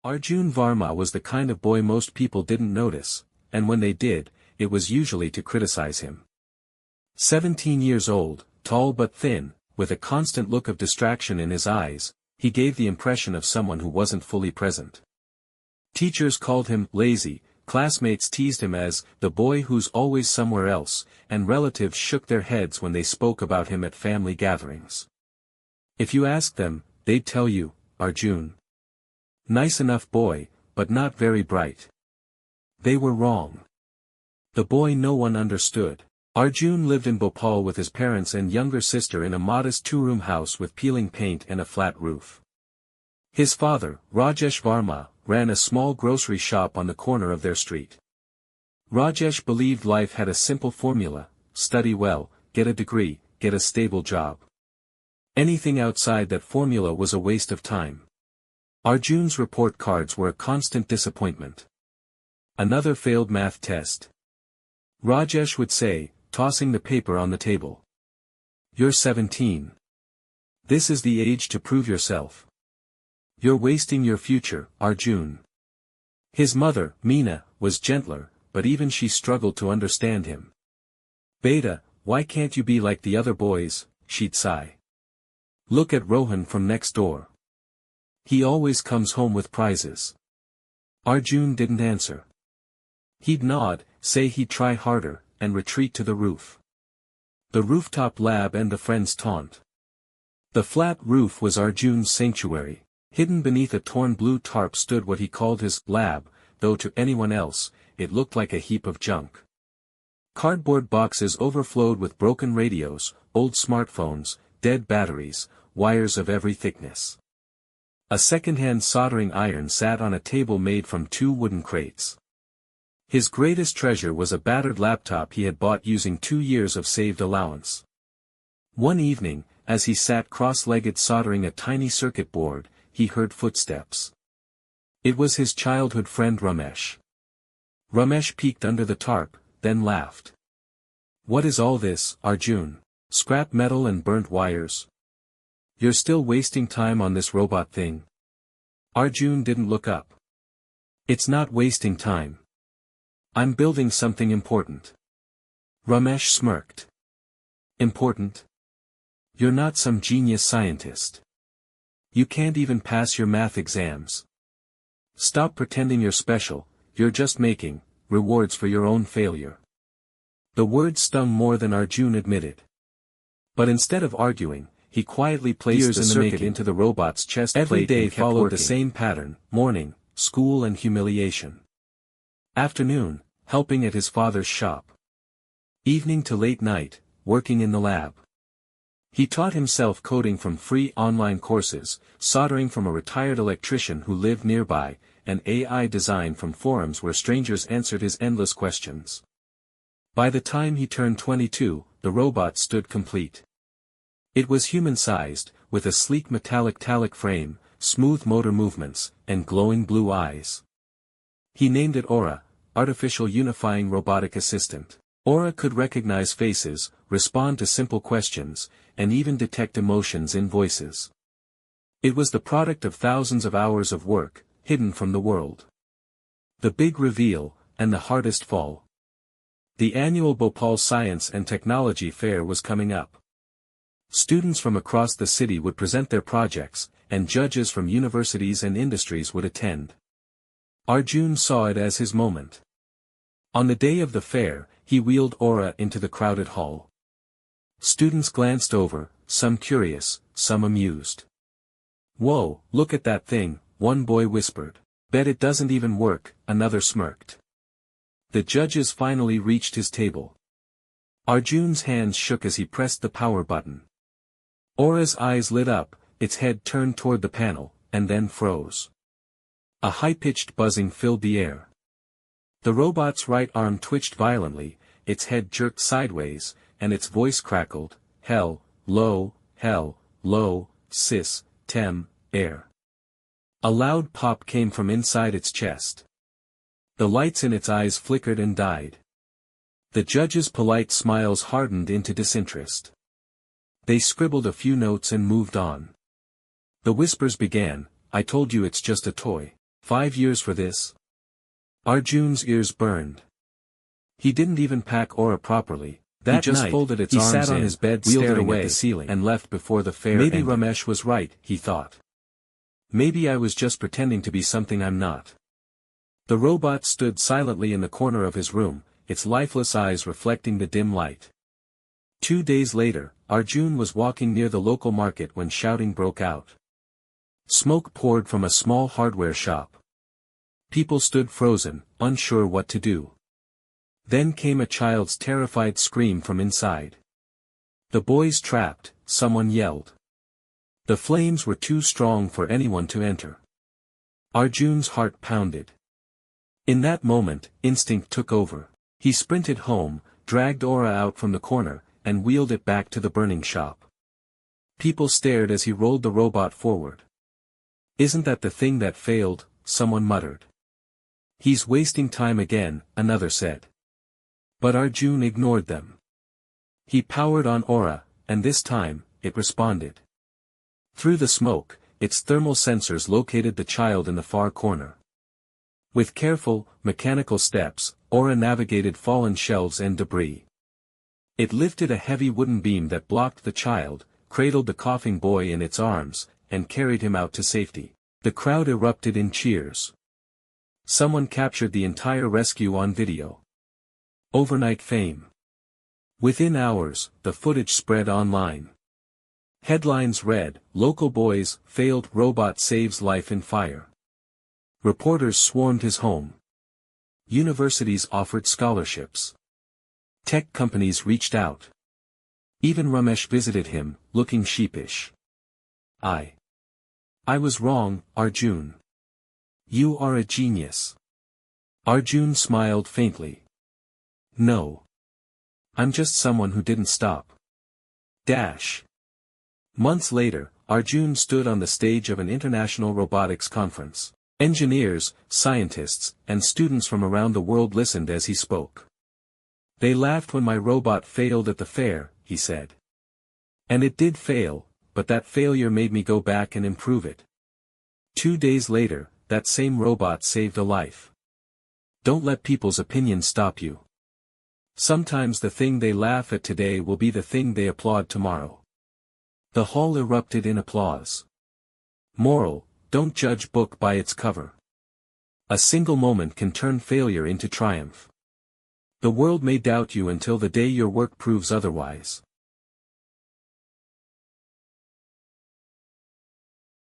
Arjun Varma was the kind of boy most people didn't notice, and when they did, it was usually to criticize him. 17 years old, tall but thin, with a constant look of distraction in his eyes, he gave the impression of someone who wasn't fully present. Teachers called him lazy, classmates teased him as the boy who's always somewhere else, and relatives shook their heads when they spoke about him at family gatherings. If you asked them, they'd tell you, Arjun. Nice enough boy, but not very bright. They were wrong. The boy no one understood. Arjun lived in Bhopal with his parents and younger sister in a modest two-room house with peeling paint and a flat roof. His father, Rajesh Varma, ran a small grocery shop on the corner of their street. Rajesh believed life had a simple formula: study well, get a degree, get a stable job. Anything outside that formula was a waste of time. Arjun's report cards were a constant disappointment. Another failed math test. Rajesh would say, tossing the paper on the table. You're 17. This is the age to prove yourself. You're wasting your future, Arjun. His mother, Meena, was gentler, but even she struggled to understand him. Beta, why can't you be like the other boys, she'd sigh. Look at Rohan from next door. He always comes home with prizes. Arjun didn't answer. He'd nod, say he'd try harder, and retreat to the roof. The rooftop lab and the friends taunt. The flat roof was Arjun's sanctuary. Hidden beneath a torn blue tarp stood what he called his lab, though to anyone else, it looked like a heap of junk. Cardboard boxes overflowed with broken radios, old smartphones, dead batteries, wires of every thickness. A second-hand soldering iron sat on a table made from 2 wooden crates. His greatest treasure was a battered laptop he had bought using 2 years of saved allowance. One evening, as he sat cross-legged soldering a tiny circuit board, he heard footsteps. It was his childhood friend Ramesh. Ramesh peeked under the tarp, then laughed. What is all this, Arjun? Scrap metal and burnt wires? You're still wasting time on this robot thing? Arjun didn't look up. It's not wasting time. I'm building something important. Ramesh smirked. Important? You're not some genius scientist. You can't even pass your math exams. Stop pretending you're special, you're just making rewards for your own failure. The words stung more than Arjun admitted. But instead of arguing, he quietly placed the circuit into the robot's chest plate. Every day followed the same pattern: morning, school and humiliation. Afternoon, helping at his father's shop. Evening to late night, working in the lab. He taught himself coding from free online courses, soldering from a retired electrician who lived nearby, and AI design from forums where strangers answered his endless questions. By the time he turned 22, the robot stood complete. It was human-sized, with a sleek metallic frame, smooth motor movements, and glowing blue eyes. He named it Aura, Artificial Unifying Robotic Assistant. Aura could recognize faces, respond to simple questions, and even detect emotions in voices. It was the product of thousands of hours of work, hidden from the world. The big reveal, and the hardest fall. The annual Bhopal Science and Technology Fair was coming up. Students from across the city would present their projects, and judges from universities and industries would attend. Arjun saw it as his moment. On the day of the fair, he wheeled Aura into the crowded hall. Students glanced over, some curious, some amused. Whoa, look at that thing, one boy whispered. Bet it doesn't even work, another smirked. The judges finally reached his table. Arjun's hands shook as he pressed the power button. Aura's eyes lit up, its head turned toward the panel, and then froze. A high-pitched buzzing filled the air. The robot's right arm twitched violently, its head jerked sideways, and its voice crackled, hell, low, sis, tem, air. A loud pop came from inside its chest. The lights in its eyes flickered and died. The judges' polite smiles hardened into disinterest. They scribbled a few notes and moved on. The whispers began, I told you it's just a toy. 5 years for this? Arjun's ears burned. He didn't even pack Aura properly. That He just night, folded its he arms sat on in, his bed wheeled it staring away, at the ceiling, and left before the fair Maybe ended. Ramesh was right, he thought. Maybe I was just pretending to be something I'm not. The robot stood silently in the corner of his room, its lifeless eyes reflecting the dim light. 2 days later, Arjun was walking near the local market when shouting broke out. Smoke poured from a small hardware shop. People stood frozen, unsure what to do. Then came a child's terrified scream from inside. The boy's trapped, someone yelled. The flames were too strong for anyone to enter. Arjun's heart pounded. In that moment, instinct took over. He sprinted home, dragged Aura out from the corner, and wheeled it back to the burning shop. People stared as he rolled the robot forward. Isn't that the thing that failed? Someone muttered. He's wasting time again, another said. But Arjun ignored them. He powered on Aura, and this time, it responded. Through the smoke, its thermal sensors located the child in the far corner. With careful, mechanical steps, Aura navigated fallen shelves and debris. It lifted a heavy wooden beam that blocked the child, cradled the coughing boy in its arms, and carried him out to safety. The crowd erupted in cheers. Someone captured the entire rescue on video. Overnight fame. Within hours, the footage spread online. Headlines read, "Local boys, failed robot saves life in fire." Reporters swarmed his home. Universities offered scholarships. Tech companies reached out. Even Ramesh visited him, looking sheepish. I was wrong, Arjun. You are a genius. Arjun smiled faintly. No. I'm just someone who didn't stop. Months later, Arjun stood on the stage of an international robotics conference. Engineers, scientists, and students from around the world listened as he spoke. They laughed when my robot failed at the fair, he said. And it did fail, but that failure made me go back and improve it. 2 days later, that same robot saved a life. Don't let people's opinions stop you. Sometimes the thing they laugh at today will be the thing they applaud tomorrow. The hall erupted in applause. Moral: don't judge book by its cover. A single moment can turn failure into triumph. The world may doubt you until the day your work proves otherwise.